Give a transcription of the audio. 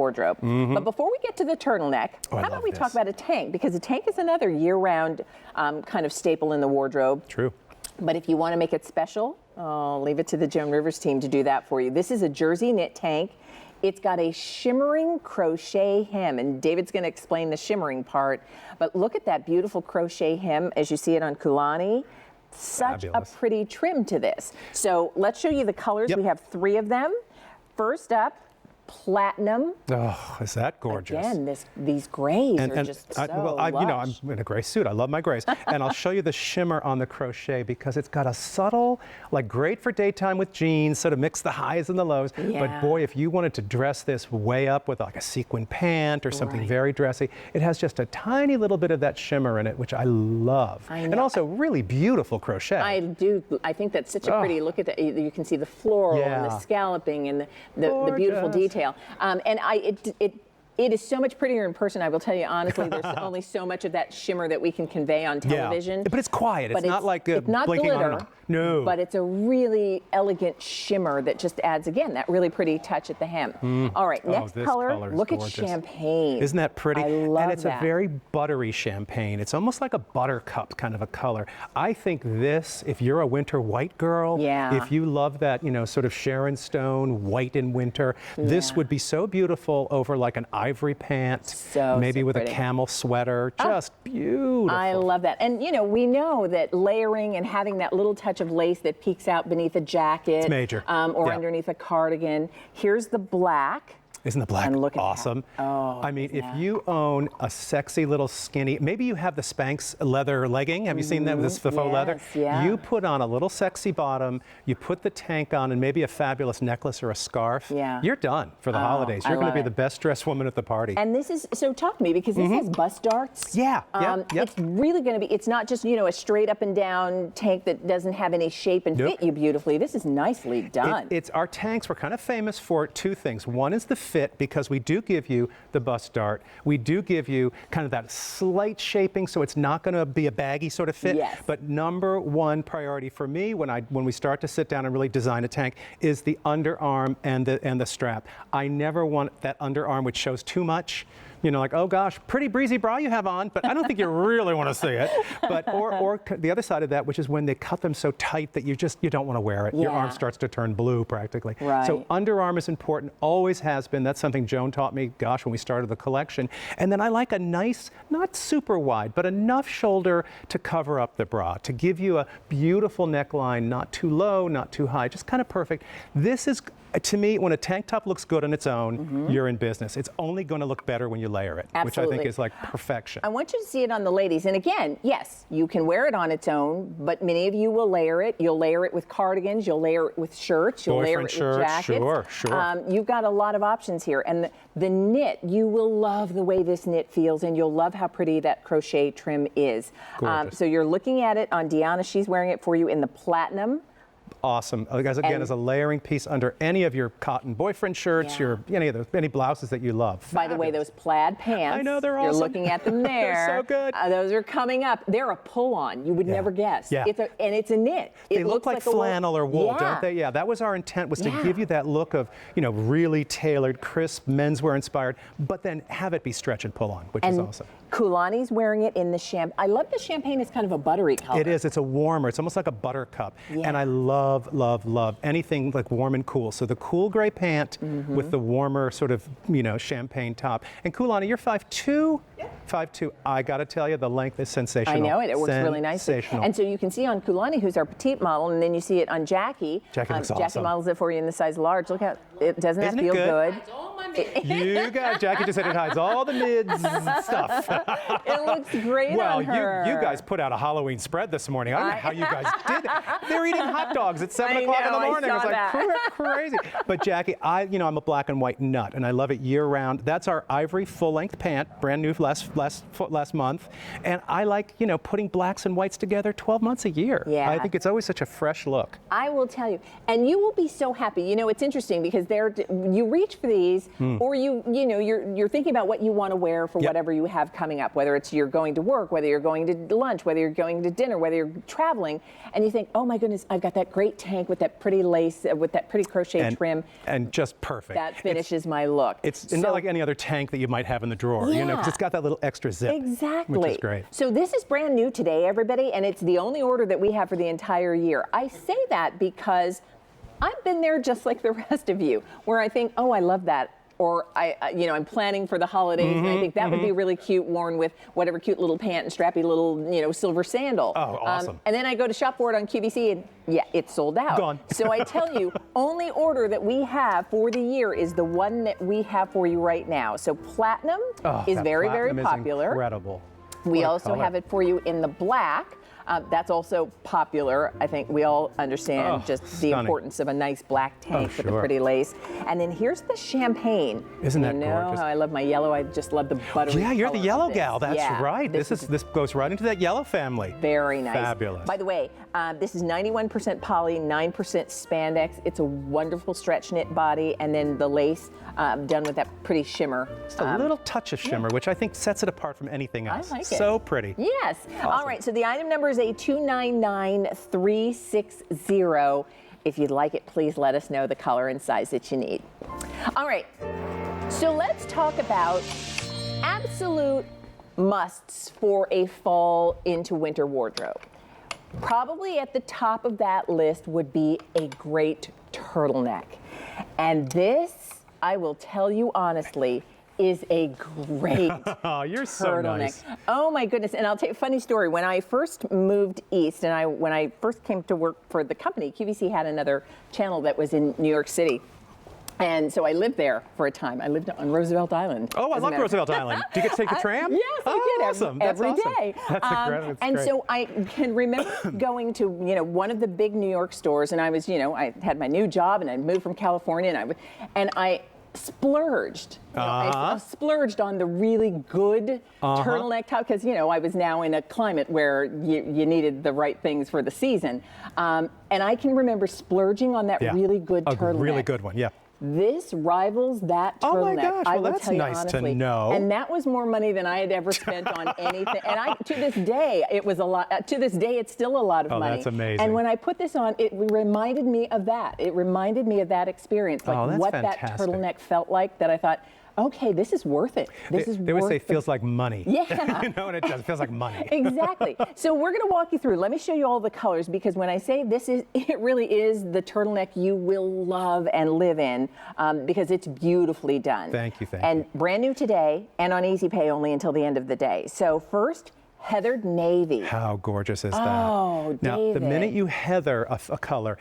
wardrobe. But before we get to the turtleneck, how about we talk about a tank? Because a tank is another year-round kind of staple in the wardrobe. True. But if you want to make it special, I'll leave it to the Joan Rivers team to do that for you. This is a jersey knit tank. It's got a shimmering crochet hem, and David's going to explain the shimmering part. But look at that beautiful crochet hem as you see it on Kulani. Such Fabulous. a pretty trim to this. So let's show you the colors. Yep. We have 3 of them. First up, platinum. Oh, is that gorgeous? Again, these grays are just so well, you know, I'm in a gray suit. I love my grays. And I'll show you the shimmer on the crochet because it's got a subtle, like great for daytime with jeans, sort of mix the highs and the lows. Yeah. But boy, if you wanted to dress this way up with like a sequin pant or something very dressy, it has just a tiny little bit of that shimmer in it, which I love. I know. And also really beautiful crochet. I do. I think that's such a pretty, look at that. You can see the floral and the scalloping and the beautiful detail. And it is so much prettier in person. I will tell you honestly, there's only so much of that shimmer that we can convey on television. Yeah. But it's quiet. It's not like it's not blinking glitter, on and on. No. But it's a really elegant shimmer that just adds, again, that really pretty touch at the hem. All right, next color, look at champagne. Isn't that pretty? I love and it's that. a very buttery champagne. It's almost like a buttercup kind of a color. I think this, if you're a winter white girl, if you love that, you know, sort of Sharon Stone white in winter, this would be so beautiful over like an ivory pant, maybe with a camel sweater. Just beautiful. I love that. And you know, we know that layering and having that little touch of lace that peeks out beneath a jacket, it's major. Or underneath a cardigan. Here's the black. Isn't the black awesome? Oh, I mean, if you own a sexy little skinny, maybe you have the Spanx leather legging. Have you seen that with this faux leather? You put on a little sexy bottom, you put the tank on and maybe a fabulous necklace or a scarf. You're done for the holidays. You're going to be the best dressed woman at the party. And this is, so talk to me, because this has bust darts. It's really going to be, it's not just, you know, a straight up and down tank that doesn't have any shape and fit you beautifully. This is nicely done. It's our tanks, we're kind of famous for 2 things. One is the fit, because we do give you the bust dart. We do give you kind of that slight shaping, so it's not going to be a baggy sort of fit. But number 1 priority for me when we start to sit down and really design a tank is the underarm and the strap. I never want that underarm which shows too much. You know, like, oh gosh, pretty breezy bra you have on, but I don't think you really want to see it. But or the other side of that, which is when they cut them so tight that you don't want to wear it. Your arm starts to turn blue practically. So underarm is important, always has been. That's something Joan taught me, gosh, when we started the collection. And then I like a nice, not super wide, but enough shoulder to cover up the bra, to give you a beautiful neckline, not too low, not too high, just kind of perfect. This is, to me, when a tank top looks good on its own, you're in business. It's only going to look better when you layer it, which I think is like perfection. I want you to see it on the ladies. And again, yes, you can wear it on its own, but many of you will layer it. You'll layer it with cardigans. You'll layer it with shirts. You'll layer it with jackets. Sure. You've got a lot of options here. And the knit, you will love the way this knit feels, and you'll love how pretty that crochet trim is. So you're looking at it on Deanna. She's wearing it for you in the platinum. Awesome. Again, as a layering piece under any of your cotton boyfriend shirts, any blouses that you love. By the way, those plaid pants. I know, they're awesome. You're looking at them there. They're so good. Those are coming up. They're a pull-on. You would never guess. And it's a knit. They look like flannel or wool, don't they? Yeah, that was our intent, was to give you that look of, you know, really tailored, crisp, menswear inspired, but then have it be stretch and pull-on, which is awesome. Kulani's wearing it in the champagne. I love the champagne. It's kind of a buttery color. It is. It's a warmer. It's almost like a buttercup. And I love, love, love anything like warm and cool. So the cool gray pant with the warmer sort of, you know, champagne top. And Kulani, you're 5'2"? 5'2". I got to tell you, the length is sensational. I know it. It works really nicely. And so you can see on Kulani, who's our petite model, and then you see it on Jackie. Jackie looks awesome. Jackie models it for you in the size large. Look how it doesn't that feel good? You got Jackie just said it hides all the mids stuff. It looks great on her. Well, you guys put out a Halloween spread this morning. I don't know how you guys did that. They're eating hot dogs at 7 o'clock in the morning. I was like, crazy. But Jackie, I'm a black and white nut, and I love it year round. That's our ivory full-length pant, brand new last month. And I like, you know, putting blacks and whites together 12 months a year. I think it's always such a fresh look. I will tell you, and you will be so happy. You know, it's interesting because because you reach for these, or you're thinking about what you want to wear for whatever you have coming up, whether it's you're going to work, whether you're going to lunch, whether you're going to dinner, whether you're traveling, and you think, oh my goodness, I've got that great tank with that pretty lace, with that pretty crochet trim. And just perfect. That finishes my look. It's not like any other tank that you might have in the drawer, because it's got that little extra zip. Exactly. Which is great. So this is brand new today, everybody, and it's the only order that we have for the entire year. I say that because I've been there just like the rest of you, where I think, oh, I love that. Or I'm planning for the holidays, and I think that would be really cute, worn with whatever cute little pant and strappy little, silver sandal. Oh, awesome. And then I go to shop for it on QVC, and it's sold out. Gone. So I tell you, only order that we have for the year is the one that we have for you right now. So platinum is very, very popular. Incredible. We also have it for you in the black. That's also popular. I think we all understand just the importance of a nice black tank with a pretty lace. And then here's the champagne. Isn't that gorgeous? gorgeous? How I love my yellow. I just love the buttery Yeah, you're the color yellow of this. gal. That's right. This goes right into that yellow family. Very nice. Fabulous. By the way, this is 91% poly, 9% spandex. It's a wonderful stretch knit body, and then the lace done with that pretty shimmer. Just a little touch of shimmer, which I think sets it apart from anything else. I like it. So pretty. Yes. Awesome. All right, so the item number is A299360. If you'd like it, please let us know the color and size that you need. All right, so let's talk about absolute musts for a fall into winter wardrobe. Probably at the top of that list would be a great turtleneck. And this, I will tell you honestly, is a great Oh, you're turtleneck. so nice. Oh my goodness! And I'll tell you a funny story. When I first moved east, and when I first came to work for the company, QVC had another channel that was in New York City. And so I lived there for a time. I lived on Roosevelt Island. Oh, I love Roosevelt Island. Do you get to take the tram? Yes, I did. Awesome. Every That's day. That's and great. so I can remember going to one of the big New York stores, and I was I had my new job, and I moved from California, and I splurged. I splurged on the really good turtleneck top because I was now in a climate where you needed the right things for the season, and I can remember splurging on that really good turtleneck. A really good one, yeah. This rivals that turtleneck. Oh my gosh, I well will that's tell you nice honestly. to know. And that was more money than I had ever spent on anything. And to this day, it was a lot. To this day, it's still a lot of money. Oh, that's amazing. And when I put this on, it reminded me of that. It reminded me of that experience, like that's what fantastic. that turtleneck felt like. That I thought, okay, this is worth it. They always say it feels like money. Yeah. And it does. It feels like money. Exactly. So we're going to walk you through. Let me show you all the colors because when I say it really is the turtleneck you will love and live in because it's beautifully done. Thank you. And brand new today and on Easy Pay only until the end of the day. So first, heathered navy. How gorgeous is that? Oh, Now, David. the minute you heather a color,